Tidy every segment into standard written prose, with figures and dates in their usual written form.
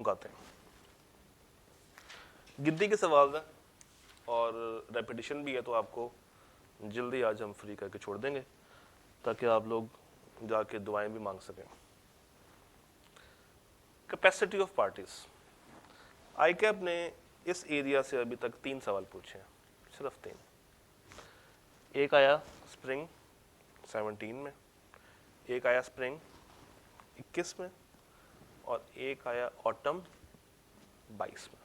लोग आते हैं। गिनती के सवाल है और रेपिटेशन भी है, तो आपको जल्दी आज हम फ्री करके छोड़ देंगे ताकि आप लोग जाके दुआएं भी मांग सकें। कैपेसिटी ऑफ पार्टीज, आईकैप ने इस एरिया से अभी तक 3 सवाल पूछे हैं, सिर्फ 3। एक आया स्प्रिंग 17 में, एक आया स्प्रिंग 21 में, और एक आया ऑटम 22 में।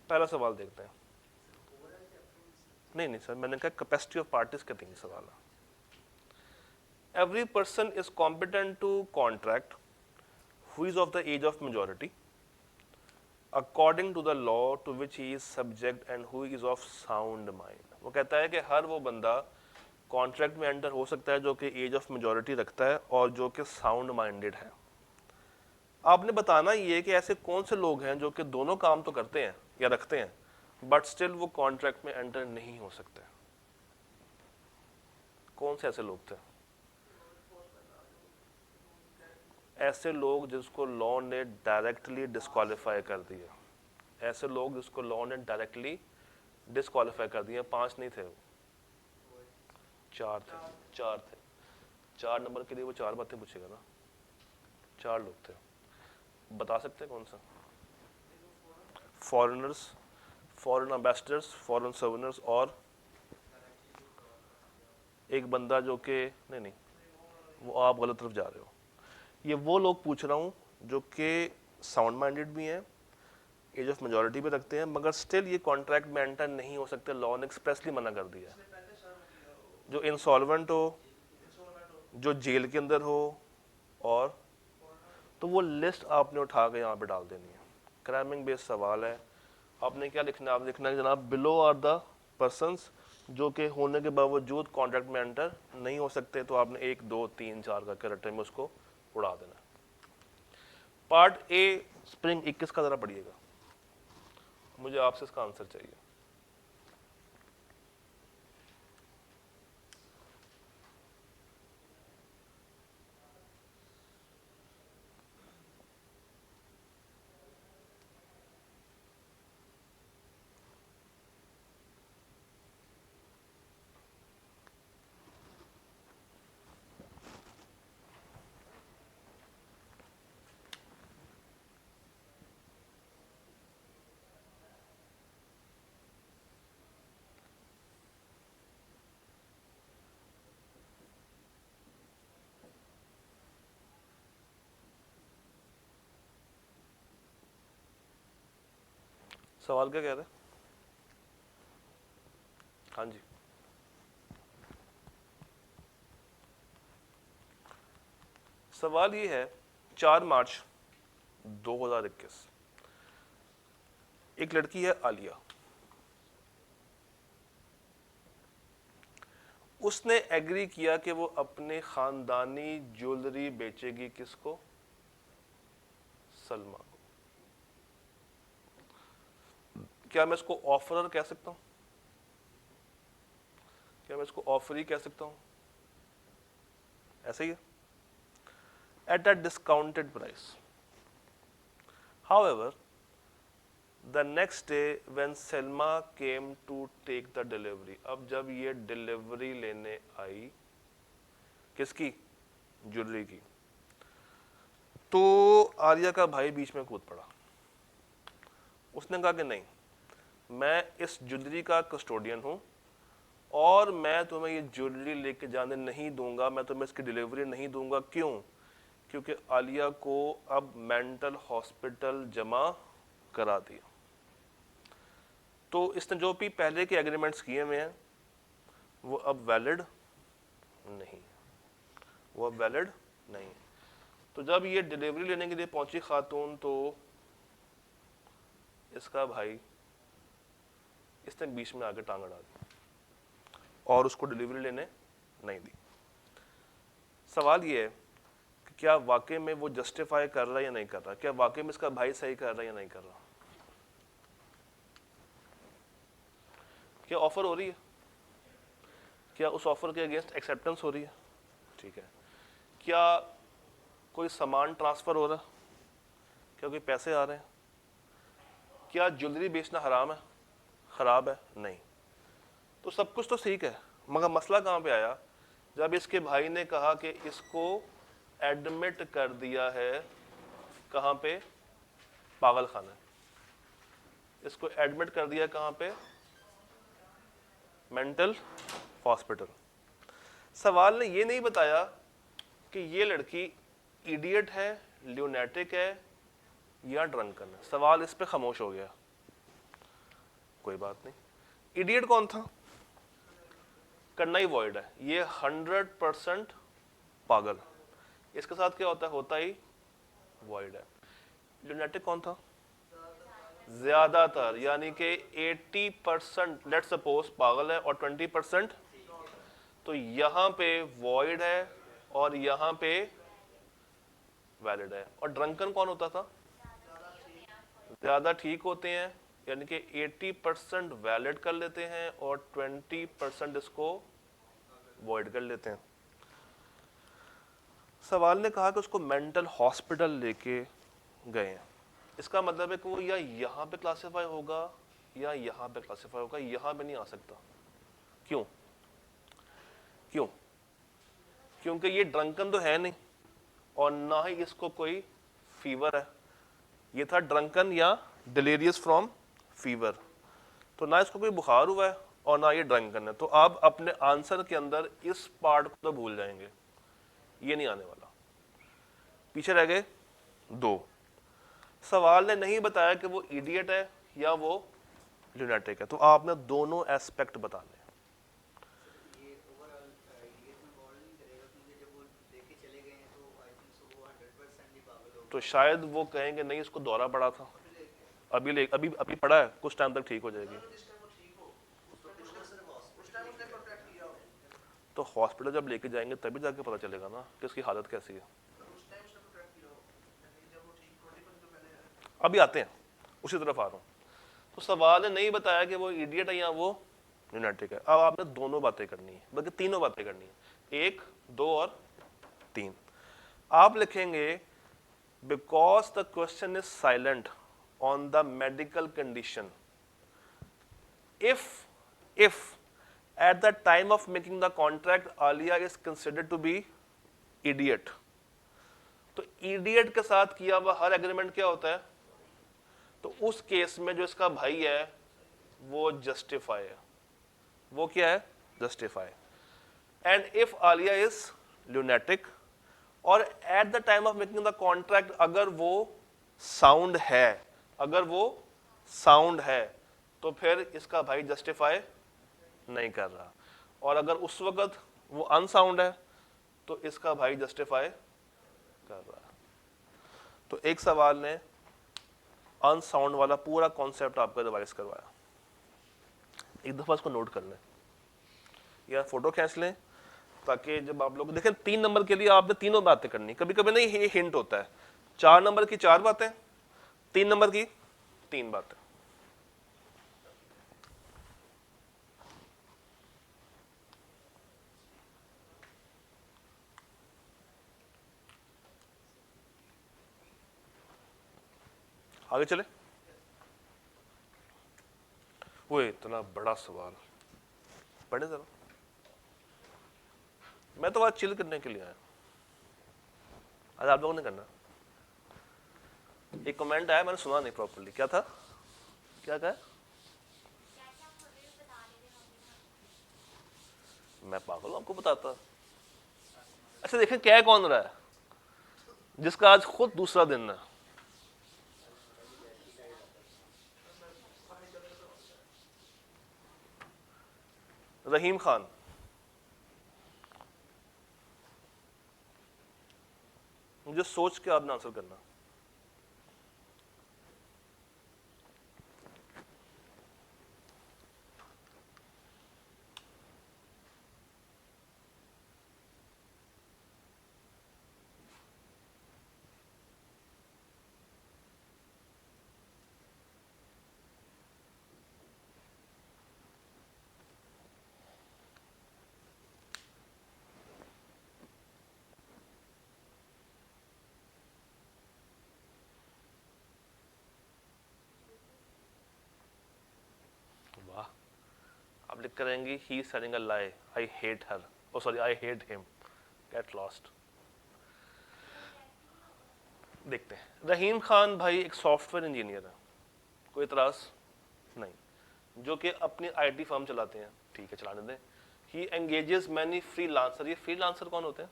पहला सवाल देखते हैं। नहीं सर, मैंने कहा कैपेसिटी ऑफ पार्टीज के 3 सवाल है। Every person is competent to contract who is of the age of majority according to the law to which he is subject and who is of sound mind. वो कहता है कि हर वो बंदा contract में एंटर हो सकता है जो कि एज ऑफ मेजोरिटी रखता है और जो कि साउंड माइंडेड है। आपने बताना ये कि ऐसे कौन से लोग हैं जो कि दोनों काम तो करते हैं या रखते हैं बट स्टिल वो कॉन्ट्रैक्ट में एंटर नहीं हो सकते। कौन से ऐसे लोग थे? ऐसे लोग जिसको लॉ ने डायरेक्टली डिस्क्वालीफाई कर दिया, ऐसे लोग जिसको लॉ ने डायरेक्टली डिस्क्वालीफाई कर दिया। 5 नहीं थे वो, 4 थे। 4 नंबर के लिए वो 4 बातें पूछेगा ना। 4 लोग थे, बता सकते हैं कौन सा? Foreigners, foreign ambassadors, foreign servants और एक बंदा जो कि नहीं, वो आप गलत तरफ जा रहे हो। ये वो लोग पूछ रहा हूँ जो कि साउंड माइंडेड भी हैं, एज ऑफ मेजोरिटी भी रखते हैं, मगर स्टिल ये कॉन्ट्रैक्ट में एंटर नहीं हो सकते। लॉ ने एक्सप्रेसली मना कर दिया। जो इंसॉल्वेंट हो, जो जेल के अंदर हो, और तो वो लिस्ट आपने उठा के यहाँ पे डाल देनी है। क्रैमिंग बेस्ड सवाल है। आपने क्या लिखना है? आप लिखना है जनाब बिलो आर द पर्सन्स जो कि होने के बावजूद कॉन्ट्रैक्ट में एंटर नहीं हो सकते। तो आपने 1 2 3 4 का कैरेक्टर में उसको उड़ा देना। पार्ट ए स्प्रिंग 21 का जरा पढ़िएगा, मुझे आपसे इसका आंसर चाहिए। सवाल क्या कह रहे हैं? हाँ जी, सवाल ये है 4 मार्च 2021 एक लड़की है आलिया, उसने एग्री किया कि वो अपने खानदानी ज्वेलरी बेचेगी। किसको? सलमा को। क्या मैं इसको ऑफरर कह सकता हूं? क्या मैं इसको ऑफर ही कह सकता हूं? ऐसा ही है, at a discounted price. However, the next day when Selma came to take the delivery, अब जब ये डिलीवरी लेने आई, किसकी? ज्वेलरी की, तो आर्या का भाई बीच में कूद पड़ा। उसने कहा कि नहीं, मैं इस ज्वेलरी का कस्टोडियन हूं और मैं तुम्हें ये ज्वेलरी लेके जाने नहीं दूंगा, मैं तुम्हें इसकी डिलीवरी नहीं दूंगा। क्यों? क्योंकि आलिया को अब मेंटल हॉस्पिटल जमा करा दिया। तो इसने जो भी पहले के एग्रीमेंट्स किए हुए हैं वो अब वैलिड नहीं, वो अब वैलिड नहीं। तो जब ये डिलीवरी लेने के लिए पहुंची खातून, तो इसका भाई, इसने बीच में आके टांग अड़ा दी और उसको डिलीवरी लेने नहीं दी। सवाल ये है कि क्या वाकई में वो जस्टिफाई कर रहा है या नहीं कर रहा? क्या वाकई में इसका भाई सही कर रहा है या नहीं कर रहा? क्या ऑफर हो रही है? क्या उस ऑफर के अगेंस्ट एक्सेप्टेंस हो रही है? ठीक है। क्या कोई सामान ट्रांसफर हो रहा है, क्या कोई पैसे आ रहे हैं? क्या ज्वेलरी बेचना हराम है, खराब है? नहीं। तो सब कुछ तो ठीक है, मगर मसला कहाँ पे आया? जब इसके भाई ने कहा कि इसको एडमिट कर दिया है कहाँ पे, पागल खाना, इसको एडमिट कर दिया कहाँ पे, मेंटल हॉस्पिटल। सवाल ने ये नहीं बताया कि ये लड़की इडियट है, ल्यूनेटिक है या ड्रंकन है। सवाल इस पे खामोश हो गया। कोई बात नहीं, इडियट कौन था? करना ही वॉइड है, ये 100% पागल। इसके साथ क्या होता ही वॉइड है। ल्यूनेटिक कौन था? ज्यादातर, यानी कि 80% लेट सपोज पागल है और 20%, तो यहां पे वॉइड है और यहां पे वैलिड है। और ड्रंकन कौन होता था? ज्यादा ठीक होते हैं, यानी कि 80% वैलिड कर लेते हैं और 20% इसको वॉइड कर लेते हैं। सवाल ने कहा कि उसको मेंटल हॉस्पिटल लेके गए हैं, इसका मतलब है कि वो या यहाँ पे क्लासिफाई होगा या यहाँ पे क्लासिफाई होगा, यहाँ पे नहीं आ सकता। क्यों? क्यों? क्योंकि ये ड्रंकन तो है नहीं और ना ही इसको कोई फीवर है। ये था ड्रंकन या डिलीरियस फ्रॉम फीवर, तो ना इसको कोई बुखार हुआ है और ना ये ड्रंकन है। तो आप अपने आंसर के अंदर इस पार्ट को तो भूल जाएंगे, ये नहीं आने वाला। पीछे रह गए दो। सवाल ने नहीं बताया कि वो इडियट है या वो ल्यूनेटिक है, तो आपने दोनों एस्पेक्ट बताने। तो शायद वो कहेंगे नहीं इसको दौरा पड़ा था, अभी अभी पड़ा है, कुछ टाइम तक ठीक हो जाएगी। तो हॉस्पिटल जब लेके जाएंगे तभी जाके पता चलेगा ना कि उसकी हालत कैसी है। अभी आते हैं, उसी तरफ आ रहा हूँ। तो सवाल ने नहीं बताया कि वो इडियट है या वो ल्यूनेटिक है। अब आपने दोनों बातें करनी है, बल्कि तीनों बातें करनी है, 1, 2 और 3। आप लिखेंगे because the question is silent on the medical condition, if at the time of making the contract Alia is considered to be idiot, तो idiot के साथ किया हुआ हर एग्रीमेंट क्या होता है? तो उस केस में जो इसका भाई है वो जस्टिफाई है। वो क्या है? Justify. And if Alia is lunatic और at the time of making the contract अगर वो साउंड है, अगर वो साउंड है, तो फिर इसका भाई जस्टिफाई नहीं कर रहा। और अगर उस वक्त वो अनसाउंड है तो इसका भाई जस्टिफाई कर रहा है। तो एक सवाल ने अनसाउंड वाला पूरा कॉन्सेप्ट आपका रिवाइज करवाया। एक दफा इसको नोट कर लें या फोटो खींच लें, ताकि जब आप लोग देखें 3 नंबर के लिए आपने तीनों बातें करनी। कभी कभी नहीं ये हिंट होता है, 4 नंबर की 4 बातें, 3 नंबर की 3 बातें। आगे चले। वो इतना बड़ा सवाल पढ़े जरा, मैं तो आज चिल करने के लिए आया, आज आप लोगों ने करना। एक कमेंट आया, मैंने सुना नहीं प्रॉपर्ली, क्या था, क्या कहा? मैं पागल हूं आपको बताता। अच्छा देखें क्या कौन रहा है जिसका आज खुद दूसरा दिन है। रहीम खान। मुझे सोच के आपने आंसर करना। करेंगी ही selling a lie, I hate her, oh sorry I hate him, get lost. देखते हैं, रहीम खान भाई एक सॉफ्टवेयर इंजीनियर है, कोई इतराज नहीं, जो कि अपनी आईटी फर्म चलाते हैं, ठीक है चलाने दें। ही एंगेजेस मैनी फ्रीलांसर, ये फ्रीलांसर कौन होते हैं?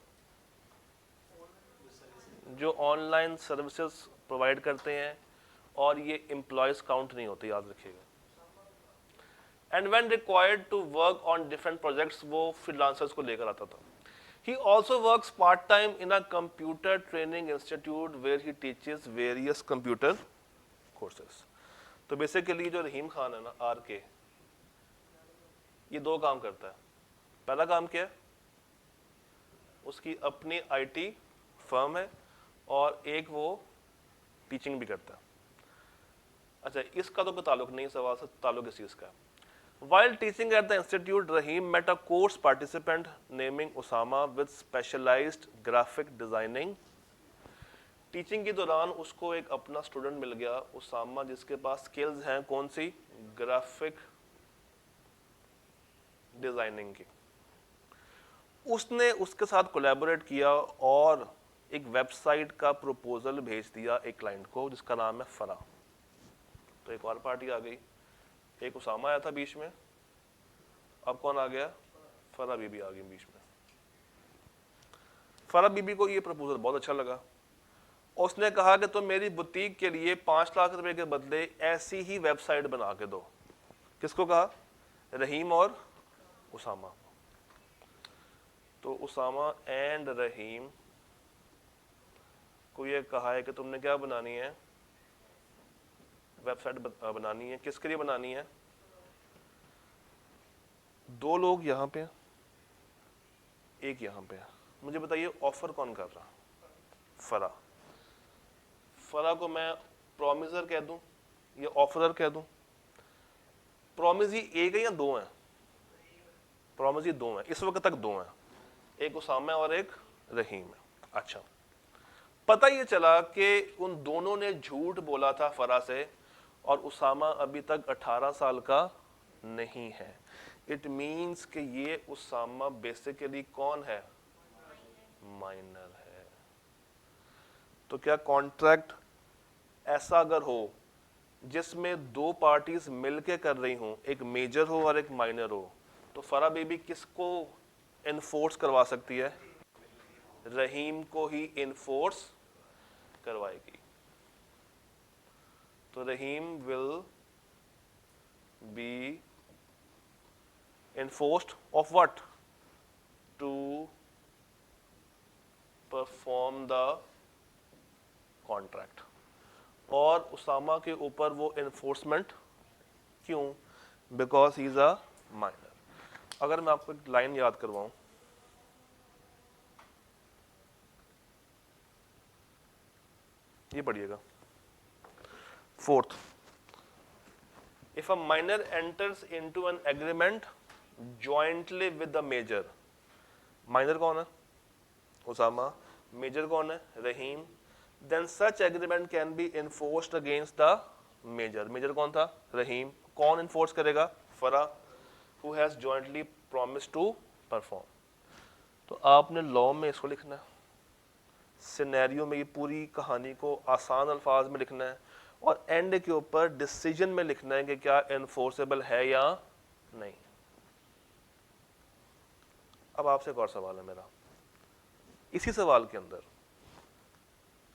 जो ऑनलाइन सर्विसेज प्रोवाइड करते हैं, और ये एम्प्लॉयज काउंट नहीं होते, याद रखिएगा। And when required to work on different projects, वो फ्रीलांसर्स को लेकर आता था। He also works part-time in a computer training institute where he teaches various computer courses. तो बेसिकली जो रहीम खान है ना, आर के, ये दो काम करता है। पहला काम क्या है? उसकी अपनी आईटी फर्म है, और एक वो टीचिंग भी करता है। अच्छा, इसका तो कोई ताल्लुक नहीं, सवाल से ताल्लुक इस चीज़ का है। While teaching at the institute, Rahim met a course participant named Osama with specialized graphic designing. Teaching के दौरान उसको एक अपना स्टूडेंट मिल गया, उसामा, जिसके पास स्किल्स हैं कौन सी? ग्राफिक डिजाइनिंग की। उसने उसके साथ कोलैबोरेट किया और एक वेबसाइट का प्रपोजल भेज दिया एक क्लाइंट को, जिसका नाम है फरा। तो एक और पार्टी आ गई, एक उसामा आया था बीच में, अब कौन आ गया? फरा बीबी आ गई बीच में। फरा बीबी को ये प्रपोजल बहुत अच्छा लगा, उसने कहा कि तुम मेरी बुटीक के लिए 5 लाख रुपए के बदले ऐसी ही वेबसाइट बना के दो। किसको कहा? रहीम और उसामा। तो उसामा एंड रहीम को ये कहा है कि तुमने क्या बनानी है? वेबसाइट बनानी है। किसके लिए बनानी है? 2 लोग यहाँ पे, एक यहाँ पे। मुझे बताइए ऑफर कौन कर रहा? फरा। फरा को मैं प्रॉमिसर कह दूं या ऑफरर कह दूं? प्रॉमिस ही एक है या 2 हैं? प्रॉमिस ही 2 हैं, इस वक्त तक 2 हैं, एक उसामा और एक रहीम है। अच्छा, पता ये चला कि उन दोनों ने झूठ बोला था फरा से, और उसामा अभी तक 18 साल का नहीं है। इट मीन्स कि ये उसामा बेसिकली कौन है? माइनर है। तो क्या कॉन्ट्रैक्ट ऐसा अगर हो जिसमें 2 पार्टीज मिलके कर रही हों, एक मेजर हो और एक माइनर हो, तो फरा बेबी किसको इन्फोर्स करवा सकती है? रहीम को ही इन्फोर्स करवाएगी। तो Rahim will be enforced of what? To perform the contract. और उसामा के ऊपर वो enforcement क्यों? Because he is a minor. अगर मैं आपको एक लाइन याद करवाऊं, ये पढ़िएगा। 4th, if a minor enters into an agreement jointly with the major, minor कौन है? उसामा। मेजर कौन है? Rahim. then such agreement can be enforced against the major. Major कौन था? रहीम। कौन इन्फोर्स करेगा? फरा, who has jointly promised to perform. तो आपने लॉ में इसको लिखना है, सिनेरियो में ये पूरी कहानी को आसान अल्फाज में लिखना है, और एंड के ऊपर डिसीजन में लिखना है कि क्या इन्फोर्सेबल है या नहीं। अब आपसे एक और सवाल है मेरा, इसी सवाल के अंदर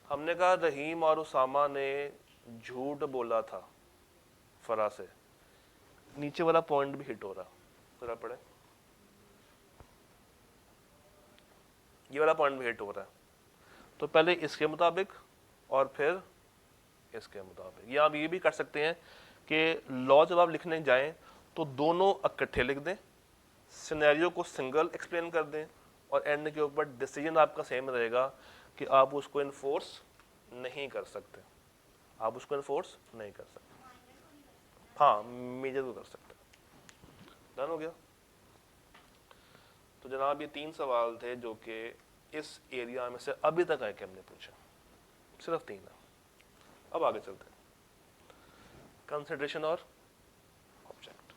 हमने कहा रहीम और उसामा ने झूठ बोला था फरा से, नीचे वाला पॉइंट भी हिट हो रहा, जरा पढ़े, ये वाला पॉइंट भी हिट हो रहा है। तो पहले इसके मुताबिक और फिर इसके मुताबिक, या आप ये भी कर सकते हैं कि लॉ जब आप लिखने जाएं तो दोनों इकट्ठे लिख दें, सिनेरियो को सिंगल एक्सप्लेन कर दें, और एंड के ऊपर डिसीजन आपका सेम रहेगा कि आप उसको इन्फोर्स नहीं कर सकते, आप उसको इन्फोर्स नहीं कर सकते। हाँ, मेजर को कर सकते। डन हो गया? तो जनाब ये 3 सवाल थे जो कि इस एरिया में से अभी तक आए कि हमने पूछा, सिर्फ 3 है। अब आगे चलते हैं, कंसिडरेशन और ऑब्जेक्ट।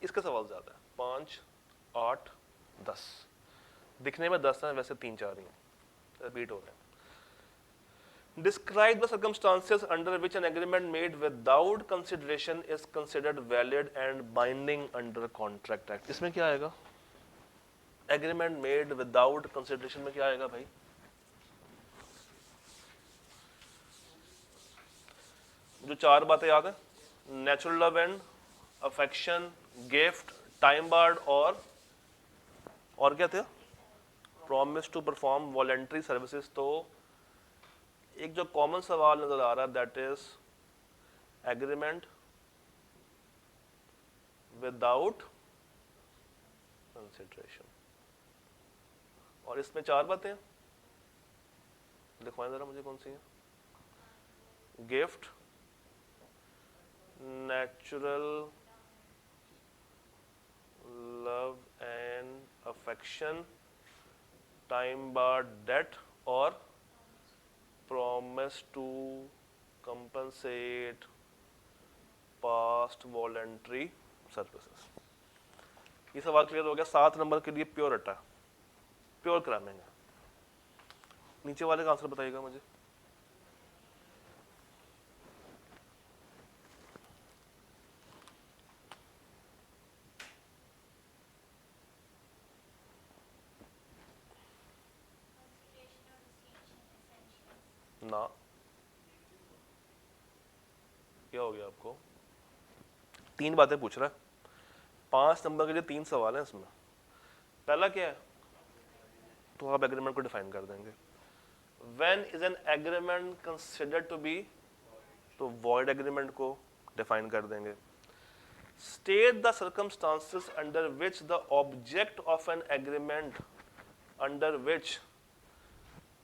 इसका सवाल ज़्यादा है, 5, 8, 10, दिखने में 10 हैं, वैसे 3-4 ही हैं, रिपीट हो रहे हैं। Describe the circumstances under which an agreement made without consideration is considered valid and binding under Contract Act. इसमें क्या आएगा? Agreement made without consideration में क्या आएगा भाई? जो 4 बातें याद है, natural love and affection, gift, time barred और क्या थे? Promise to perform voluntary services. तो एक जो कॉमन सवाल नजर आ रहा है that is agreement without consideration, और इसमें 4 बातें दिखवाएं जरा मुझे, कौन सी हैं? Gift, natural love and affection, time barred debt और promise to compensate past voluntary services। ये सवाल क्लियर हो गया। 7 नंबर के लिए प्योर अट्टा, प्योर क्रैमिंग है। नीचे वाले का आंसर बताइएगा मुझे। ना, क्या हो गया आपको? 3 बातें पूछ रहा है, 5 नंबर के लिए 3 सवाल हैं इसमें। पहला क्या है? तो आप एग्रीमेंट को डिफाइन कर देंगे। When is an agreement considered to be, तो वॉइड एग्रीमेंट को डिफाइन कर देंगे। State the circumstances under which the object of an agreement under which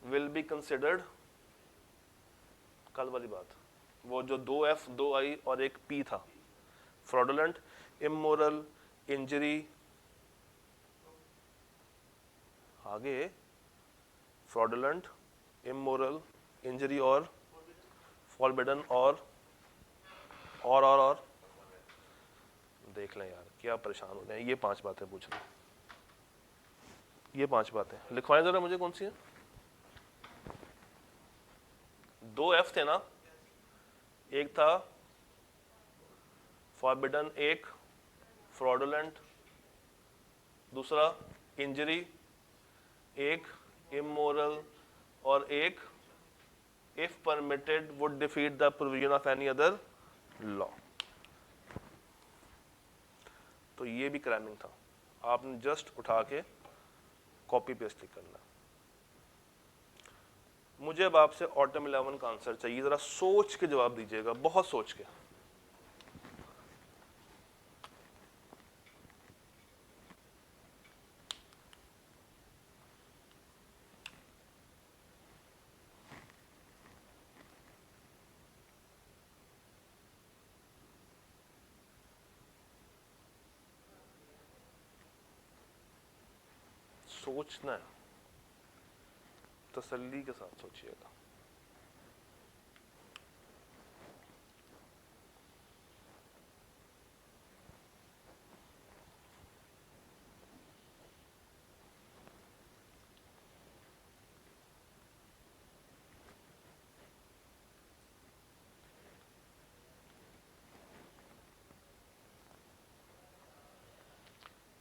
will be considered, कल वाली बात, वो जो 2F 2I और एक P था, फ्रॉडुलेंट, इमोरल, इंजरी, आगे फ्रॉडुलेंट, इमोरल, इंजरी और फॉरबिडन और देख लें यार, क्या परेशान हो रहे हैं। ये 5 बातें पूछ रहे हैं, ये 5 बातें लिखवाएं जरा मुझे, कौन सी है? 2F थे ना, एक था फॉरबिडन, एक फ्रॉडुलेंट, दूसरा इंजरी, एक इमोरल और एक if permitted would defeat the provision of any other law. तो ये भी क्रैमिंग था, आपने जस्ट उठा के कॉपी पेस्ट करना। मुझे अब आपसे ऑटम 11 का आंसर चाहिए, जरा सोच के जवाब दीजिएगा, बहुत सोच के। सोचना है, तसल्ली के साथ सोचिएगा।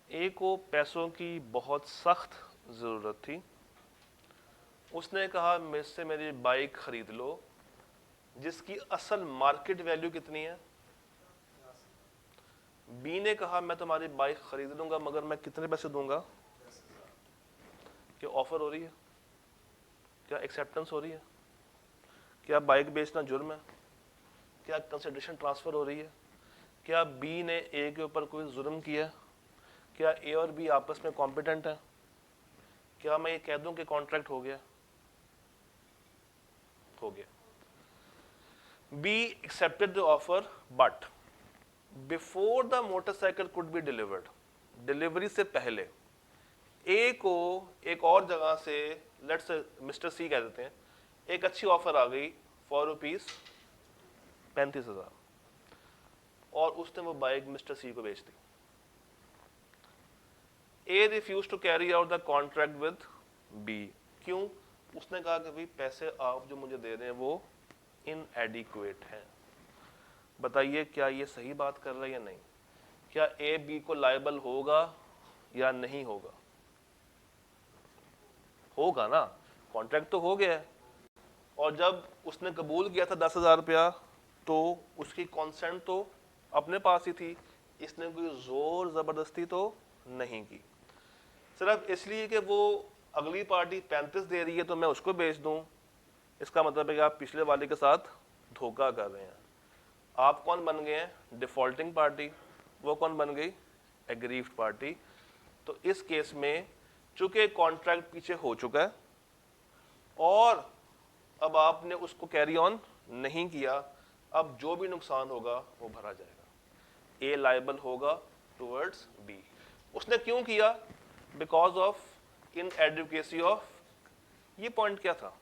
ए को पैसों की बहुत सख्त ज़रूरत थी, उसने कहा मुझसे मेरी बाइक खरीद लो, जिसकी असल मार्केट वैल्यू कितनी है? बी ने कहा मैं तुम्हारी बाइक खरीद लूंगा मगर मैं कितने पैसे दूंगा? क्या ऑफर हो रही है? क्या एक्सेप्टेंस हो रही है? क्या बाइक बेचना जुर्म है? क्या कंसिडरेशन ट्रांसफर हो रही है? क्या बी ने ए के ऊपर कोई जुर्म किया? क्या ए और बी आपस में कॉम्पिटेंट है? क्या मैं ये कह दूं कि कॉन्ट्रैक्ट हो गया? हो गया। Be accepted the offer but before the motorcycle could be delivered, delivery से पहले ए को एक और जगह से, लेट्स मिस्टर सी कह देते हैं, एक अच्छी ऑफर आ गई फॉर ₹35,000 और उसने वो बाइक मिस्टर सी को बेच दी। A refuse to carry out the contract with B. क्यों? उसने कहा कि भाई पैसे आप जो मुझे दे रहे हैं वो इनएडिक्वेट हैं। बताइए क्या ये सही बात कर रहा है या नहीं? क्या ए बी को लायबल होगा या नहीं होगा? होगा ना, कॉन्ट्रैक्ट तो हो गया है। और जब उसने कबूल किया था 10,000 रुपया तो उसकी कॉन्सेंट तो अपने पास ही थी, इसने कोई जोर जबरदस्ती तो नहीं की। सिर्फ इसलिए कि वो अगली पार्टी 35 दे रही है तो मैं उसको बेच दूं, इसका मतलब है कि आप पिछले वाले के साथ धोखा कर रहे हैं। आप कौन बन गए हैं? Defaulting party. वो कौन बन गई? Aggrieved party. तो इस केस में चूंकि कॉन्ट्रैक्ट पीछे हो चुका है और अब आपने उसको कैरी ऑन नहीं किया, अब जो भी नुकसान होगा वो भरा जाएगा। ए लायबल होगा टुवर्ड्स बी। उसने क्यों किया? बिकॉज ऑफ इनएडिक्वेसी ऑफ, ये पॉइंट क्या था?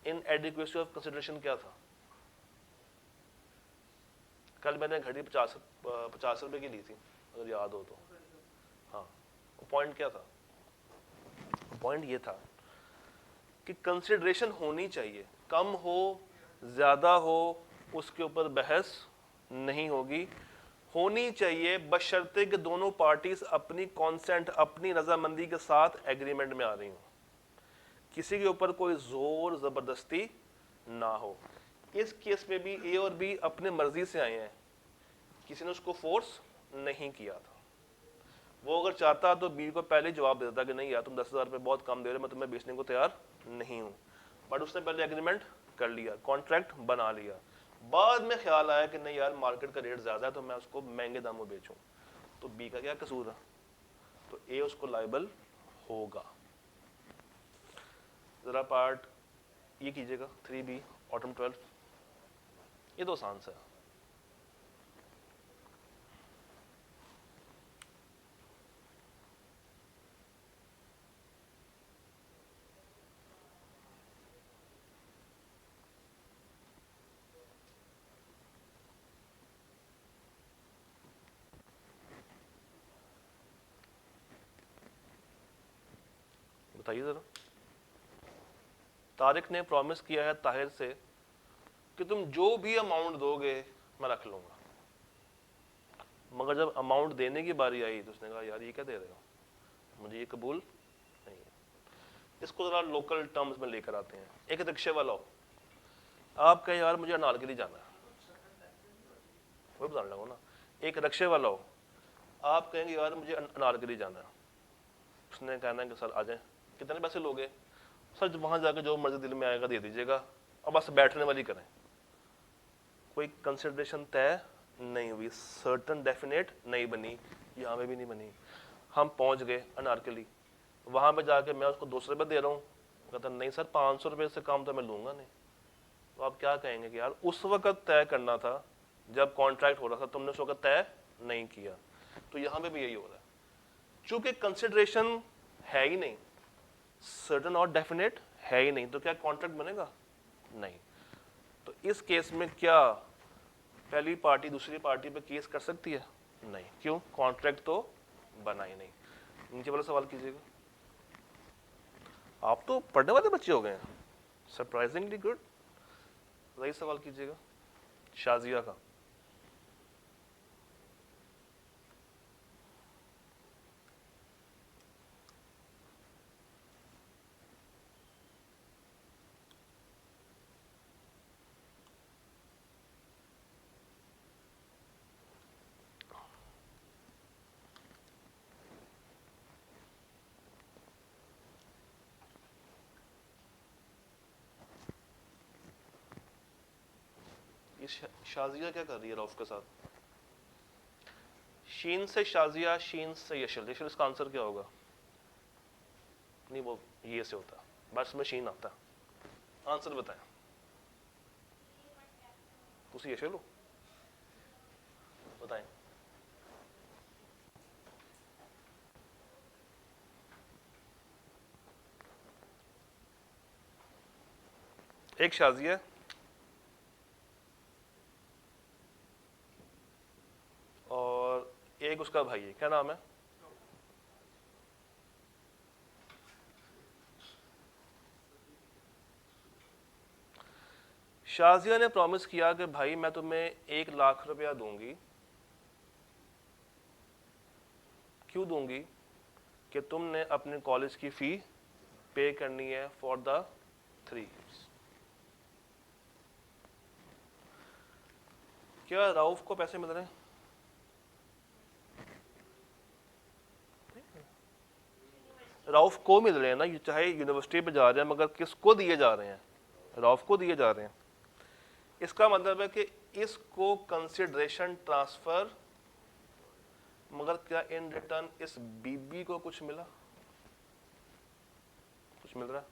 इनएडिक्वेसी ऑफ कंसिडरेशन क्या था? कल मैंने घड़ी 50 रुपए की ली थी, अगर याद हो तो। हाँ, पॉइंट क्या था? पॉइंट ये था कि कंसिडरेशन होनी चाहिए, कम हो ज्यादा हो उसके ऊपर बहस नहीं होगी, होनी चाहिए बशर्ते कि दोनों पार्टीज अपनी कॉन्सेंट, अपनी रजामंदी के साथ एग्रीमेंट में आ रही हो, किसी के ऊपर कोई जोर जबरदस्ती ना हो। इस केस में भी ए और बी अपने मर्जी से आए हैं, किसी ने उसको फोर्स नहीं किया था। वो अगर चाहता तो बी को पहले जवाब देता कि नहीं यार तुम 10,000 रुपये बहुत कम दे रहे हो, मैं तुम्हें बेचने को तैयार नहीं हूं। बट उसने पहले एग्रीमेंट कर लिया, कॉन्ट्रैक्ट बना लिया। बाद में ख्याल आया कि नहीं यार मार्केट का रेट ज्यादा है तो मैं उसको महंगे दामों में बेचूं, तो बी का क्या कसूर है? तो ए उसको लायबल होगा। जरा पार्ट ये कीजिएगा 3B ऑटम 12, ये तो आसान सा है। बताइए जरा। तारिक ने प्रॉमिस किया है ताहिर से कि तुम जो भी अमाउंट दोगे मैं रख लूंगा, मगर जब अमाउंट देने की बारी आई तो उसने कहा यार ये क्या दे रहे हो, मुझे ये कबूल नहीं है। इसको जरा लोकल टर्म्स में लेकर आते हैं। एक रिक्शे वाला हो, आप कहें यार मुझे अनारकली जाना है, वही बताने लगा ना। एक रिक्शे वाला हो, आप कहेंगे यार मुझे अनारकली जाना है, उसने कहना है कि सर आ जाए, कितने पैसे लोगे? सर वहां जाकर जो मर्जी दिल में आएगा दे दीजिएगा, और बस बैठने वाली करें। कोई कंसिडरेशन तय नहीं हुई, सर्टन डेफिनेट नहीं बनी, यहाँ पे भी नहीं बनी। हम पहुंच गए अनारकली, वहां पे जाके मैं उसको 200 रुपये दे रहा हूँ, कहता नहीं सर 500 रुपये से कम तो मैं लूंगा नहीं। तो आप क्या कहेंगे कि यार उस वक्त तय करना था जब कॉन्ट्रैक्ट हो रहा था, तुमने उस वक्त तय नहीं किया। तो यहाँ पे भी यही हो रहा है, चूंकि कंसिडरेशन है ही नहीं, सर्टन और डेफिनेट है ही नहीं, तो क्या कॉन्ट्रैक्ट बनेगा? नहीं। तो इस केस में क्या पहली पार्टी दूसरी पार्टी पे केस कर सकती है? नहीं। क्यों? कॉन्ट्रैक्ट तो बना ही नहीं। नीचे वाला सवाल कीजिएगा। आप तो पढ़ने वाले बच्चे हो गए हैं, सरप्राइजिंगली गुड। वही सवाल कीजिएगा शाजिया का। शाजिया क्या कर रही है रौफ के साथ? शीन से शाजिया, शीन से यशल। यशल इसका आंसर क्या होगा? नहीं वो ये से होता, बस में शीन आता। आंसर बताएं। तुसी यशल हो, बताएं। एक शाजिया और एक उसका भाई है, क्या नाम है? शाजिया ने प्रॉमिस किया कि भाई मैं तुम्हें 1 लाख रुपया दूंगी। क्यों दूंगी? कि तुमने अपने कॉलेज की फी पे करनी है फॉर द 3 years। क्या राउफ को पैसे मिल रहे हैं? राउफ को मिल रहे हैं ना, चाहे यूनिवर्सिटी पे जा रहे हैं, मगर किसको दिए जा रहे हैं? राउफ को दिए जा रहे हैं। इसका मतलब है कि इसको कंसिडरेशन ट्रांसफर, मगर क्या इन रिटर्न इस बीबी को कुछ मिला? कुछ मिल रहा है?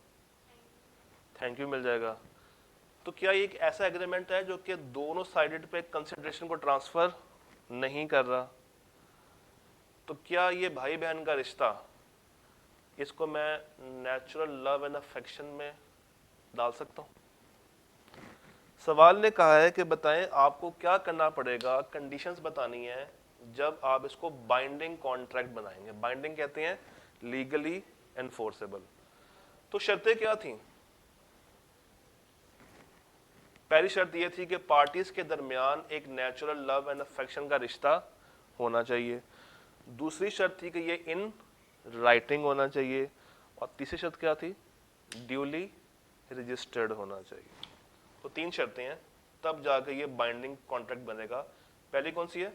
थैंक यू मिल जाएगा। तो क्या ये एक ऐसा एग्रीमेंट है जो कि दोनों साइडेड पे कंसिडरेशन को ट्रांसफर नहीं कर रहा? तो क्या ये भाई बहन का रिश्ता, इसको मैं नेचुरल लव एंड अफेक्शन में डाल सकता हूं? सवाल ने कहा है कि बताएं आपको क्या करना पड़ेगा, कंडीशंस बतानी है जब आप इसको बाइंडिंग कॉन्ट्रैक्ट बनाएंगे। बाइंडिंग कहते हैं लीगली एनफोर्सेबल। तो शर्तें क्या थी? पहली शर्त यह थी कि पार्टीज के दरमियान एक नेचुरल लव एंड अफेक्शन का रिश्ता होना चाहिए। दूसरी शर्त थी कि ये इन राइटिंग होना चाहिए। और तीसरी शर्त क्या थी? ड्यूली रजिस्टर्ड होना चाहिए। तो 3 शर्तें हैं, तब जाकर ये बाइंडिंग कॉन्ट्रैक्ट बनेगा। पहली कौन सी है?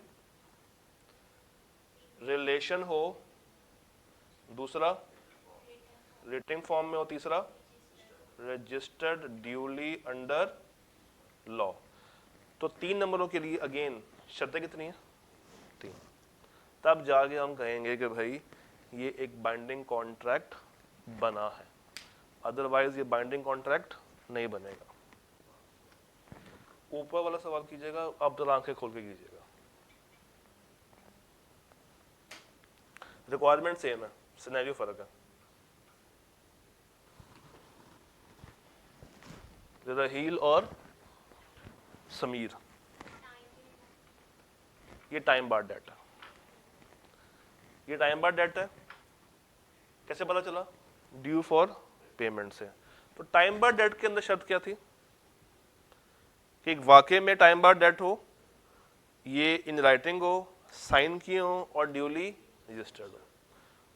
रिलेशन हो, दूसरा रिटिंग फॉर्म में हो, तीसरा रजिस्टर्ड ड्यूली अंडर लॉ। तो 3 नंबरों के लिए अगेन शर्तें कितनी है? 3। तब जाके हम कहेंगे कि भाई ये एक बाइंडिंग कॉन्ट्रैक्ट बना है, अदरवाइज ये बाइंडिंग कॉन्ट्रैक्ट नहीं बनेगा। ऊपर वाला सवाल कीजिएगा, अब तो आंखें खोल के कीजिएगा। रिक्वायरमेंट सेम है, सिनेरियो फर्क है। रहील और समीर, ये टाइम बार डेट है। ये टाइम बार डेट है, कैसे पता चला? ड्यू फॉर पेमेंट से। तो टाइम बार डेट के अंदर शर्त क्या थी? कि वाकई में टाइम बार डेट हो, ये इन राइटिंग हो, साइन किए हो और ड्यूली रजिस्टर्ड हो।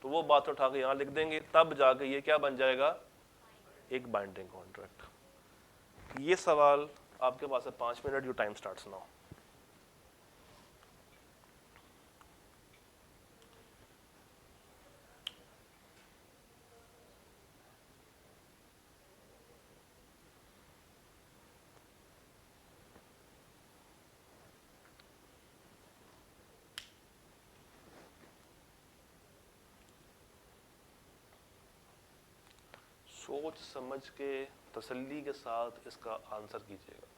तो वो बात उठा के यहां लिख देंगे, तब जाके ये क्या बन जाएगा? एक बाइंडिंग कॉन्ट्रैक्ट। ये सवाल आपके पास है 5 minute, you time starts now. सोच समझ के तसल्ली के साथ इसका आंसर कीजिएगा।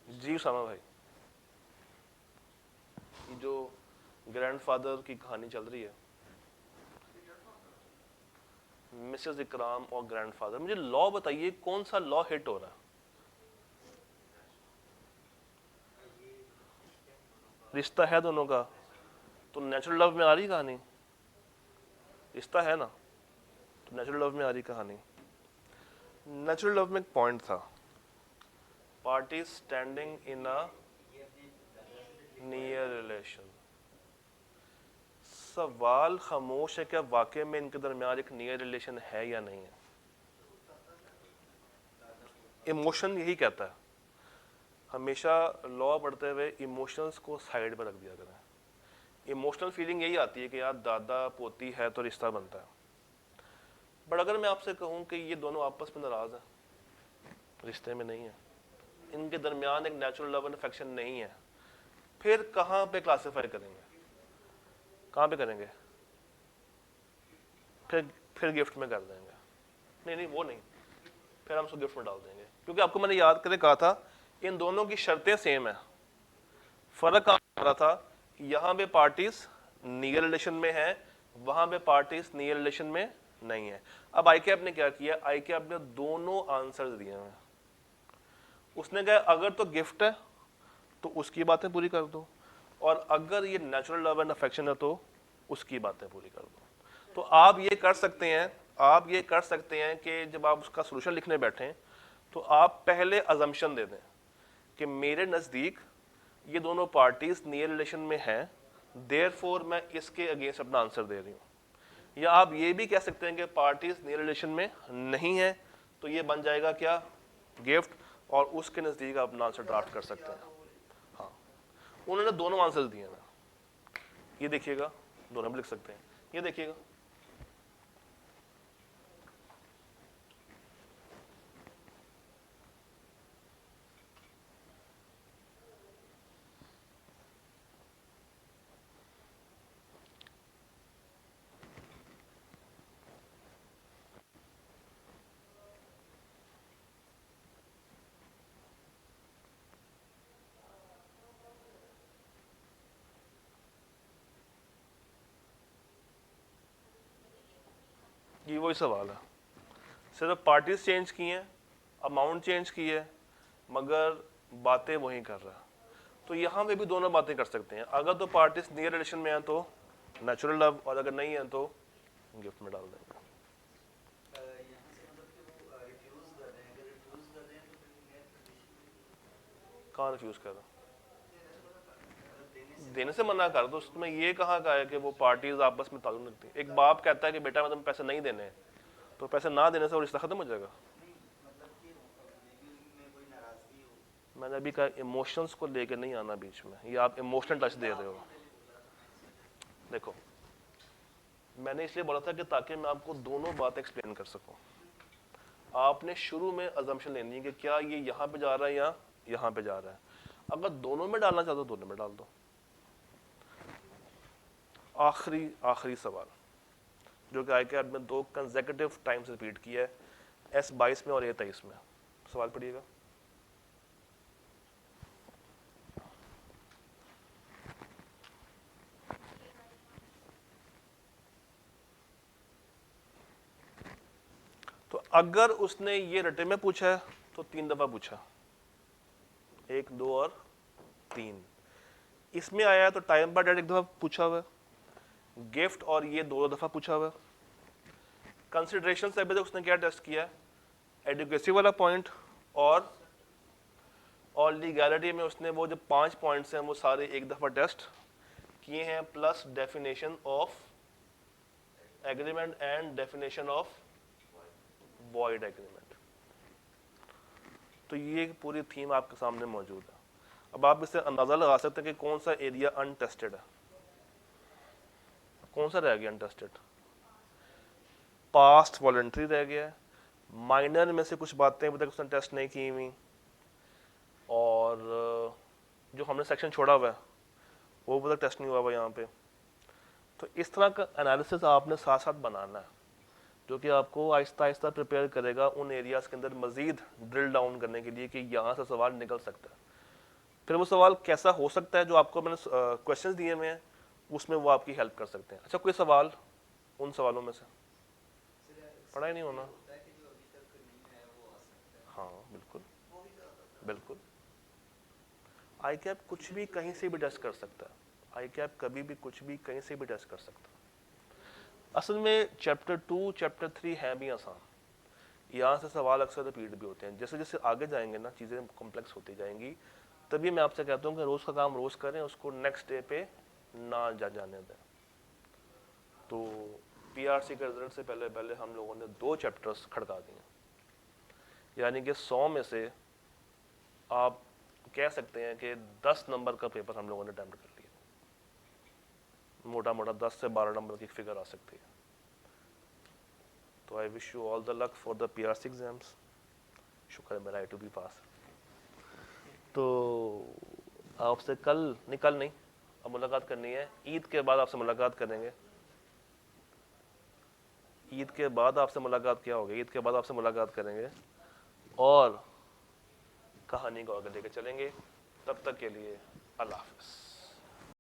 जी उसामा भाई, ये जो ग्रैंडफादर की कहानी चल रही है, मिसेस इकराम और ग्रैंडफादर, मुझे लॉ बताइए कौन सा लॉ हिट हो रहा है? रिश्ता है दोनों का, तो नेचुरल लव में आ रही कहानी। रिश्ता है ना, तो नेचुरल लव में आ रही कहानी। नेचुरल लव में एक पॉइंट था, party standing in a near relation. सवाल खामोश है, क्या वाकई में इनके दरमियान एक नियर रिलेशन है या नहीं है? इमोशन यही कहता है। हमेशा लॉ पढ़ते हुए इमोशंस को साइड पर रख दिया करें। इमोशनल फीलिंग यही आती है कि यार दादा पोती है तो रिश्ता बनता है। बट अगर मैं आपसे कहूं कि ये दोनों आपस में नाराज है, रिश्ते में नहीं है, इनके दरमियान एक नेचुरल लव एंड अफेक्शन नहीं है, फिर कहां पे क्लासिफाई करेंगे? कहां पे करेंगे? फिर गिफ्ट में कर देंगे। नहीं नहीं, वो नहीं, फिर हम उसको गिफ्ट में डाल देंगे, क्योंकि आपको मैंने याद करके कहा था इन दोनों की शर्तें सेम है। फर्क रहा था कि यहाँ पे पार्टीज नियर रिलेशन में है, वहां पे पार्टीज नियर रिलेशन में नहीं है। अब आई कैप ने क्या किया, आई कैप ने दोनों आंसर दिए हैं। उसने कहा अगर तो गिफ्ट है तो उसकी बातें पूरी कर दो, और अगर ये नेचुरल लव एंड अफेक्शन है तो उसकी बातें पूरी कर दो। तो आप ये कर सकते हैं, आप ये कर सकते हैं कि जब आप उसका सोल्यूशन लिखने बैठें तो आप पहले अजम्पशन दे दें कि मेरे नज़दीक ये दोनों पार्टीज नियर रिलेशन में हैं, देयरफॉर मैं इसके अगेंस्ट अपना आंसर दे रही हूँ। या आप ये भी कह सकते हैं कि पार्टीज नियर रिलेशन में नहीं है, तो ये बन जाएगा क्या, गिफ्ट, और उसके नज़दीक आप अपना आंसर ड्राफ्ट कर सकते हैं। हाँ, उन्होंने दोनों आंसर दिए हैं, ये देखिएगा, दोनों भी लिख सकते हैं, ये देखिएगा। ये वही सवाल है, सिर्फ पार्टीज चेंज की हैं, अमाउंट चेंज की है, मगर बातें वही कर रहा है। तो यहाँ पे भी दोनों बातें कर सकते हैं, अगर तो पार्टीज नियर रिलेशन में हैं तो नेचुरल लव, और अगर नहीं है तो गिफ्ट में डाल देंगे। कहाँ रिफ्यूज कर रहा, देने से मना कर दो, उसमें ये कहाँ का है कि वो पार्टीज आपस में ताल्लुक रखती है। एक बाप कहता है कि बेटा मैं तुम्हें पैसे नहीं देने, तो पैसे ना देने से वो रिश्ता खत्म हो जाएगा। मैंने अभी कहा इमोशंस को लेकर नहीं आना बीच में, ये आप इमोशनल टच दे रहे हो। देखो मैंने इसलिए बोला था कि ताकि मैं आपको दोनों बातें एक्सप्लेन कर सकूं। आपने शुरू में अजम्पशन लेनी है कि क्या ये यहाँ पे जा रहा है या यहाँ पे जा रहा है। अगर दोनों में डालना चाहते हो दोनों में डाल दो। आखिरी सवाल जो कि आई कैट में 2 कंसेक्यूटिव टाइम्स रिपीट किया है, S22 में और A23 में। सवाल पढ़िएगा। तो अगर उसने ये रटे में पूछा है तो 3 दफा पूछा, 1, 2 और 3। इसमें आया है तो टाइम पर डेट 1 दफा पूछा हुआ है, गिफ्ट और ये 2 दफा पूछा हुआ है। कंसिडरेशन से अभी तक उसने क्या टेस्ट किया है, एडुकेसी वाला पॉइंट, और लीगैलिटी में उसने वो जो 5 पॉइंट्स हैं वो सारे 1 दफा टेस्ट किए हैं, plus definition of agreement and definition of void agreement. तो ये पूरी थीम आपके सामने मौजूद है। अब आप इससे अंदाजा लगा सकते हैं कि कौन सा एरिया अनटेस्टेड है, कौन सा रह गया अनटेस्टेड। पास्ट वॉलंटरी रह गया है, माइनर में से कुछ बातें अभी तक उसने टेस्ट नहीं की हुई, और जो हमने सेक्शन छोड़ा हुआ है वो अभी तक टेस्ट नहीं हुआ हुआ यहाँ पे। तो इस तरह का एनालिसिस आपने साथ साथ बनाना है, जो कि आपको आहिस्ता आहिस्ता प्रिपेयर करेगा उन एरियाज के अंदर मजीद ड्रिल डाउन करने के लिए कि यहाँ से सवाल निकल सकता है। फिर वो सवाल कैसा हो सकता है जो आपको मैंने क्वेश्चंस दिए हुए हैं उसमें वो आपकी हेल्प कर सकते हैं। अच्छा, कोई सवाल उन सवालों में से? पढ़ा ही नहीं होना। हाँ बिल्कुल बिल्कुल, आई कैप कुछ भी कहीं से भी टेस्ट कर सकता है, आई कैप कभी भी कुछ भी कहीं से भी टेस्ट कर सकता है। असल में चैप्टर 2 चैप्टर 3 है भी आसान, यहाँ से सवाल अक्सर रिपीट भी होते हैं। जैसे जैसे आगे जाएंगे ना चीज़ें कॉम्प्लेक्स होती जाएंगी, तभी मैं आपसे कहता हूँ कि रोज़ का काम रोज़ करें, उसको नेक्स्ट डे पे ना जाने दें। तो पीआरसी के रिजल्ट से पहले पहले हम लोगों ने 2 चैप्टर्स खड़का दिए, यानी कि 100 में से आप कह सकते हैं कि 10 नंबर का पेपर हम लोगों ने अटेम्प्ट कर लिया। मोटा मोटा 10 से 12 नंबर की फिगर आ सकती है। तो I wish you all the luck for the PRC exams. शुक्र है मेरा आई टू बी पास। तो आपसे कल नहीं अब मुलाकात करनी है, ईद के बाद आपसे मुलाकात करेंगे। ईद के बाद आपसे मुलाकात क्या होगी, ईद के बाद आपसे मुलाकात करेंगे और कहानी को आगे लेके चलेंगे। तब तक के लिए अल्लाह हाफ़िज़।